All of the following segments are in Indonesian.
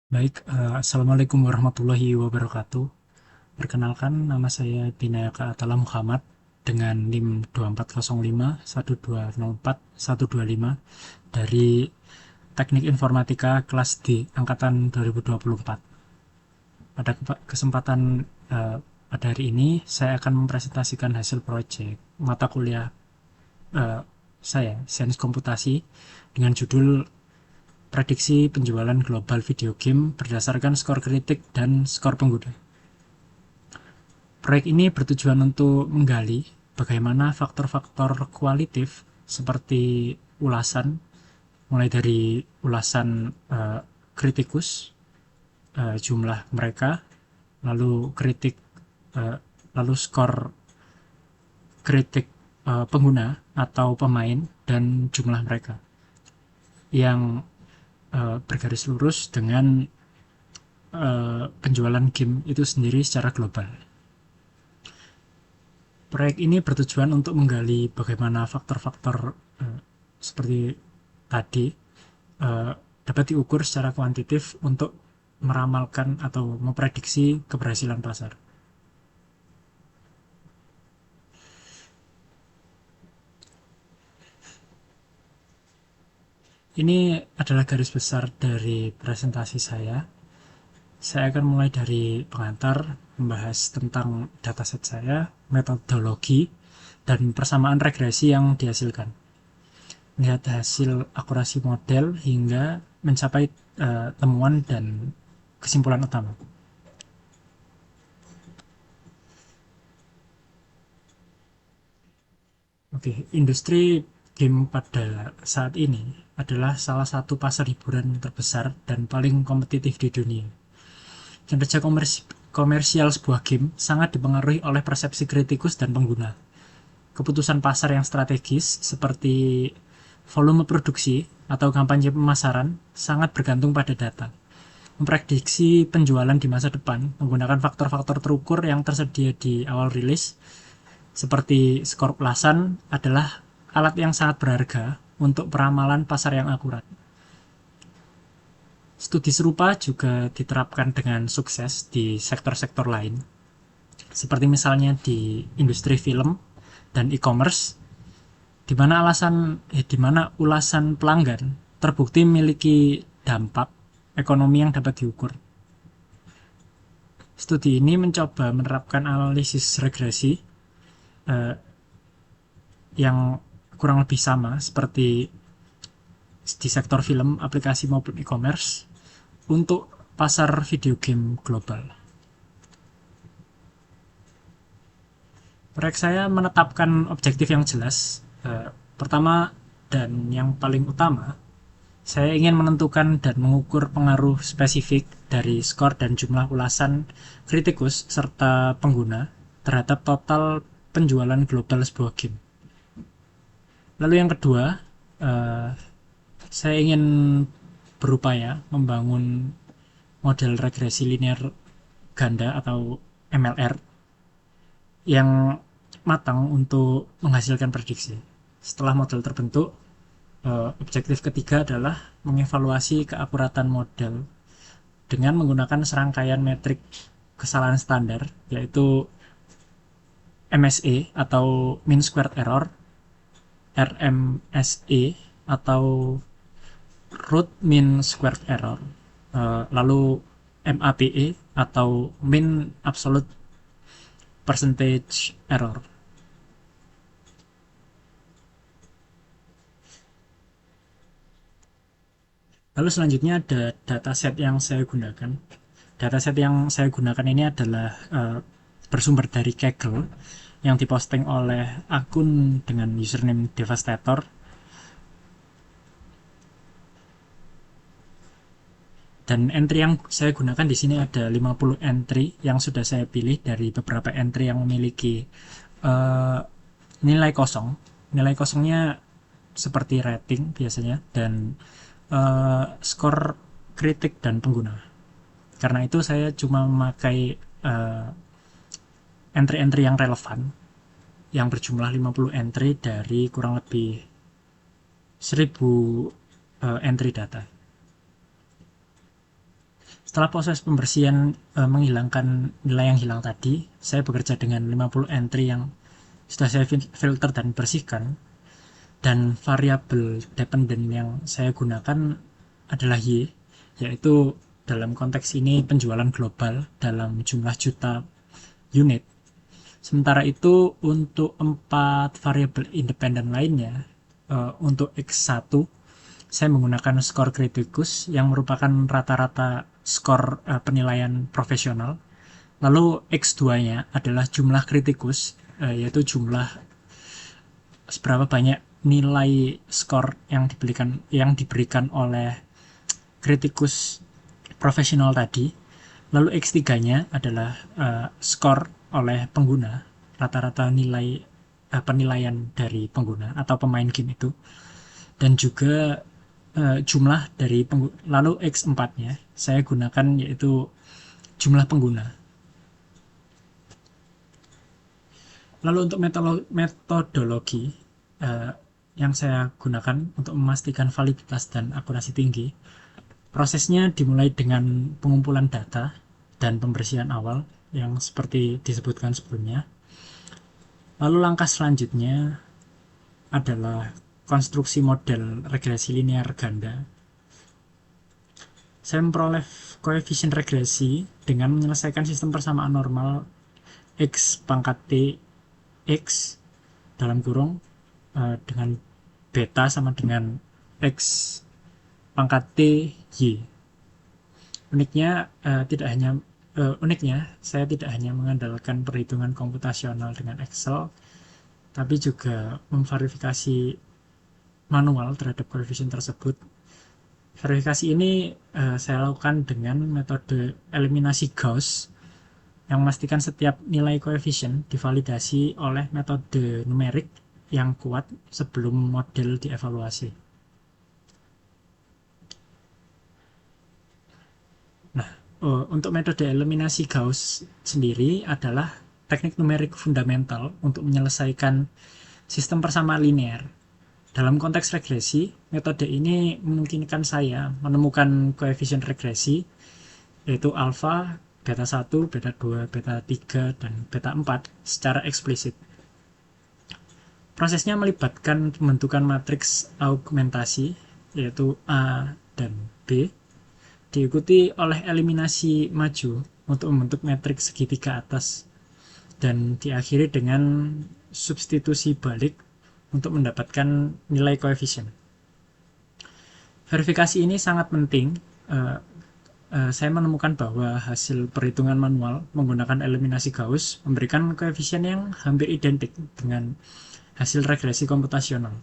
Baik, Assalamualaikum warahmatullahi wabarakatuh. Perkenalkan, nama saya Binayaka Atala Muhammad dengan NIM 2405 dari Teknik Informatika kelas D angkatan 2024. Pada kesempatan pada hari ini, saya akan mempresentasikan hasil proyek mata kuliah eh, saya, Sains Komputasi, dengan judul Prediksi Penjualan Global Video Game Berdasarkan Skor Kritik dan Skor Pengguna. Proyek ini bertujuan untuk menggali bagaimana faktor-faktor kualitatif seperti ulasan, mulai dari ulasan kritikus, jumlah mereka, lalu kritik, uh, lalu skor kritik pengguna atau pemain dan jumlah mereka yang bergaris lurus dengan penjualan game itu sendiri secara global. Proyek ini bertujuan untuk menggali bagaimana faktor-faktor seperti tadi eh, dapat diukur secara kuantitatif untuk meramalkan atau memprediksi keberhasilan pasar. Ini adalah garis besar dari presentasi saya. Saya akan mulai dari pengantar, membahas tentang dataset saya, metodologi, dan persamaan regresi yang dihasilkan. Melihat hasil akurasi model hingga mencapai temuan dan kesimpulan utama. Oke, industri game pada saat ini adalah salah satu pasar hiburan terbesar dan paling kompetitif di dunia. Kinerja komersial sebuah game sangat dipengaruhi oleh persepsi kritikus dan pengguna. Keputusan pasar yang strategis seperti volume produksi atau kampanye pemasaran sangat bergantung pada data. Memprediksi penjualan di masa depan menggunakan faktor-faktor terukur yang tersedia di awal rilis seperti skor ulasan adalah alat yang sangat berharga untuk peramalan pasar yang akurat. Studi serupa juga diterapkan dengan sukses di sektor-sektor lain, seperti misalnya di industri film dan e-commerce, di mana ulasan pelanggan terbukti memiliki dampak ekonomi yang dapat diukur. Studi ini mencoba menerapkan analisis regresi eh, yang kurang lebih sama seperti di sektor film, aplikasi maupun e-commerce untuk pasar video game global. Proyek saya menetapkan objektif yang jelas. Pertama dan yang paling utama, saya ingin menentukan dan mengukur pengaruh spesifik dari skor dan jumlah ulasan kritikus serta pengguna terhadap total penjualan global sebuah game. Lalu yang kedua, eh, saya ingin berupaya membangun model regresi linear ganda atau MLR yang matang untuk menghasilkan prediksi. Setelah model terbentuk, objektif ketiga adalah mengevaluasi keakuratan model dengan menggunakan serangkaian metrik kesalahan standar, yaitu MSE atau Mean Squared Error, RMSE atau Root Mean Squared Error, lalu MAPE atau Mean Absolute Percentage Error. Lalu selanjutnya ada dataset yang saya gunakan. Dataset yang saya gunakan ini adalah bersumber dari Kaggle yang diposting oleh akun dengan username Devastator. Dan entry yang saya gunakan di sini ada 50 entry yang sudah saya pilih dari beberapa entry yang memiliki uh, nilai kosong. Nilai kosongnya seperti rating biasanya dan skor kritik dan pengguna. Karena itu saya cuma memakai entry-entry yang relevan yang berjumlah 50 entry dari kurang lebih 1000 entry data. Setelah proses pembersihan menghilangkan nilai yang hilang tadi, saya bekerja dengan 50 entry yang sudah saya filter dan bersihkan, dan variabel dependent yang saya gunakan adalah Y, yaitu dalam konteks ini penjualan global dalam jumlah juta unit. Sementara itu untuk 4 variabel independen lainnya, untuk X1 saya menggunakan skor kritikus yang merupakan rata-rata skor penilaian profesional. Lalu X2-nya adalah jumlah kritikus, yaitu jumlah seberapa banyak nilai skor yang diberikan oleh kritikus profesional tadi. Lalu X3-nya adalah skor oleh pengguna, rata-rata nilai penilaian dari pengguna atau pemain game itu, dan juga jumlah dari pengguna. Lalu X4-nya saya gunakan yaitu jumlah pengguna. Lalu untuk metodologi yang saya gunakan untuk memastikan validitas dan akurasi tinggi, prosesnya dimulai dengan pengumpulan data dan pembersihan awal yang seperti disebutkan sebelumnya. Lalu langkah selanjutnya adalah konstruksi model regresi linear ganda. Saya memperoleh koefisien regresi dengan menyelesaikan sistem persamaan normal X pangkat T X dalam kurung dengan beta sama dengan X pangkat T Y. Uniknya saya tidak hanya mengandalkan perhitungan komputasional dengan Excel, tapi juga memverifikasi manual terhadap koefisien tersebut. Verifikasi ini saya lakukan dengan metode eliminasi Gauss yang memastikan setiap nilai koefisien divalidasi oleh metode numerik yang kuat sebelum model dievaluasi. Nah, untuk metode eliminasi Gauss sendiri adalah teknik numerik fundamental untuk menyelesaikan sistem persamaan linear. Dalam konteks regresi, metode ini memungkinkan saya menemukan koefisien regresi yaitu alfa, beta 1, beta 2, beta 3, dan beta 4 secara eksplisit. Prosesnya melibatkan pembentukan matriks augmentasi yaitu A dan B, diikuti oleh eliminasi maju untuk membentuk matriks segitiga atas, dan diakhiri dengan substitusi balik untuk mendapatkan nilai koefisien. Verifikasi ini sangat penting. Saya menemukan bahwa hasil perhitungan manual menggunakan eliminasi Gauss memberikan koefisien yang hampir identik dengan hasil regresi komputasional.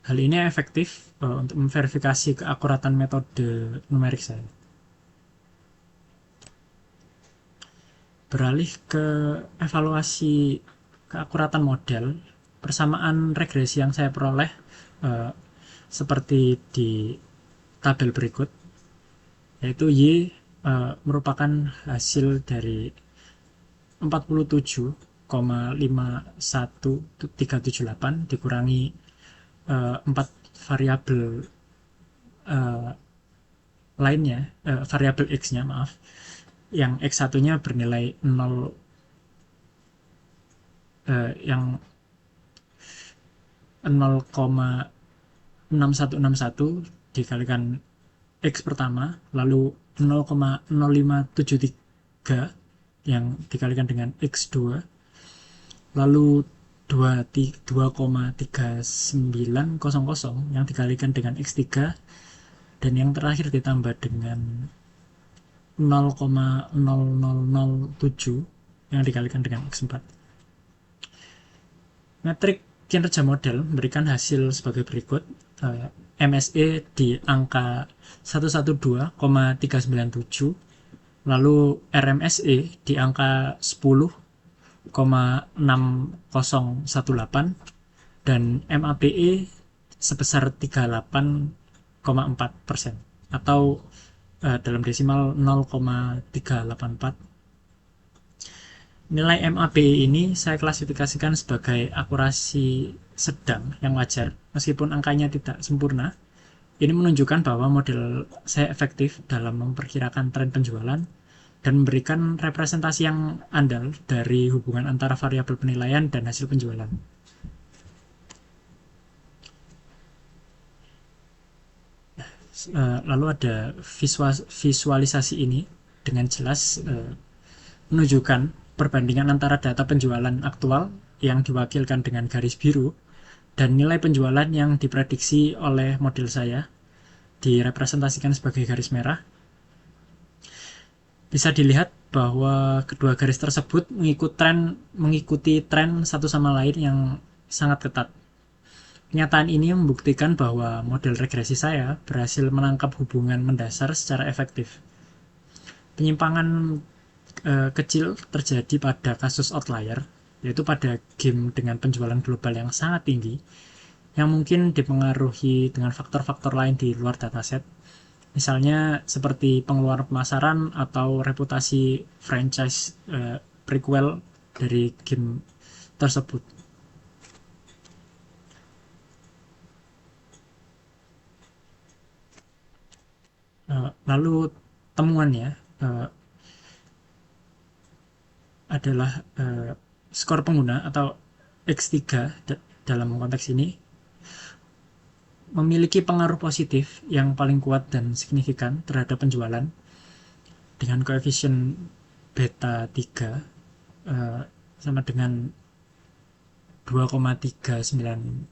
Hal ini efektif untuk memverifikasi keakuratan metode numerik saya. Beralih ke evaluasi keakuratan model, persamaan regresi yang saya peroleh seperti di tabel berikut, yaitu Y merupakan hasil dari 47,51378 dikurangi 4 variabel lainnya, variabel X-nya maaf, yang X1-nya bernilai 0, yang 0,6161 dikalikan X pertama, lalu 0,0573 yang dikalikan dengan X2, lalu 2,3900 yang dikalikan dengan X3, dan yang terakhir ditambah dengan 0,0007 yang dikalikan dengan X4. Metrik kinerja model memberikan hasil sebagai berikut. MSE di angka 112,397, lalu RMSE di angka 10,6018, dan MAPE sebesar 38,4% atau dalam desimal 0,384. Nilai MAPE ini saya klasifikasikan sebagai akurasi sedang yang wajar, meskipun angkanya tidak sempurna. Ini menunjukkan bahwa model saya efektif dalam memperkirakan tren penjualan dan memberikan representasi yang andal dari hubungan antara variabel penilaian dan hasil penjualan. Lalu ada visualisasi ini dengan jelas menunjukkan perbandingan antara data penjualan aktual yang diwakilkan dengan garis biru dan nilai penjualan yang diprediksi oleh model saya direpresentasikan sebagai garis merah. Bisa dilihat bahwa kedua garis tersebut mengikuti tren satu sama lain yang sangat ketat. Kenyataan ini membuktikan bahwa model regresi saya berhasil menangkap hubungan mendasar secara efektif. Penyimpangan kecil terjadi pada kasus outlier, yaitu pada game dengan penjualan global yang sangat tinggi, yang mungkin dipengaruhi dengan faktor-faktor lain di luar dataset, misalnya seperti pengeluaran pemasaran atau reputasi franchise prequel dari game tersebut. Lalu temuannya adalah skor pengguna atau X3 dalam konteks ini memiliki pengaruh positif yang paling kuat dan signifikan terhadap penjualan dengan koefisien beta 3 sama dengan 2,3900.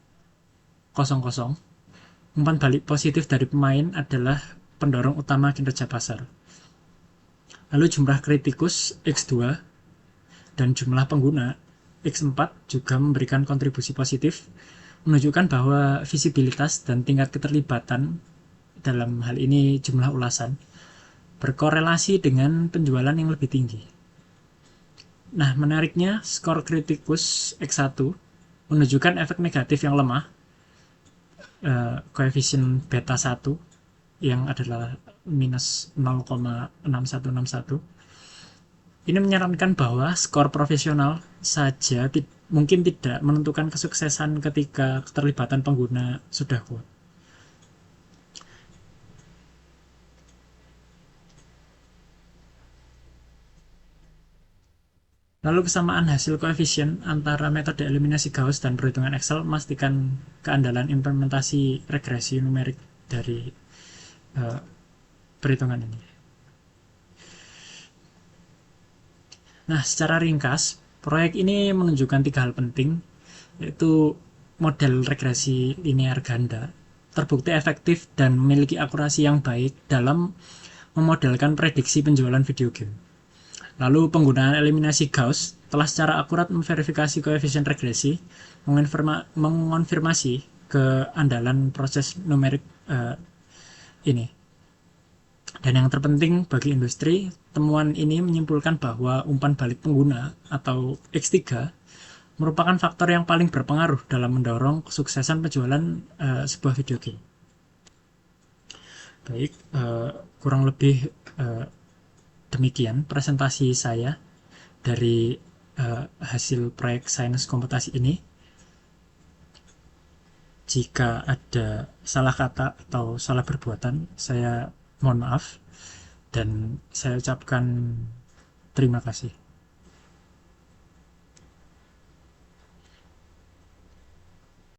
Umpan balik positif dari pemain adalah pendorong utama kinerja pasar. Lalu jumlah kritikus X2 dan jumlah pengguna X4 juga memberikan kontribusi positif, menunjukkan bahwa visibilitas dan tingkat keterlibatan, dalam hal ini jumlah ulasan, berkorelasi dengan penjualan yang lebih tinggi. Nah, menariknya, skor kritikus X1 menunjukkan efek negatif yang lemah, koefisien beta 1 yang adalah minus 0,6161. Ini menyarankan bahwa skor profesional saja mungkin tidak menentukan kesuksesan ketika keterlibatan pengguna sudah kuat. Lalu kesamaan hasil koefisien antara metode eliminasi Gauss dan perhitungan Excel memastikan keandalan implementasi regresi numerik dari perhitungan ini. Nah, secara ringkas, proyek ini menunjukkan 3 hal penting, yaitu model regresi linear ganda terbukti efektif dan memiliki akurasi yang baik dalam memodelkan prediksi penjualan video game. Lalu penggunaan eliminasi Gauss telah secara akurat memverifikasi koefisien regresi, mengonfirmasi keandalan proses numerik ini. Dan yang terpenting bagi industri, temuan ini menyimpulkan bahwa umpan balik pengguna atau X3 merupakan faktor yang paling berpengaruh dalam mendorong kesuksesan penjualan sebuah video game. Baik, kurang lebih demikian presentasi saya dari hasil proyek sains komputasi ini. Jika ada salah kata atau salah perbuatan, saya mohon maaf dan saya ucapkan terima kasih.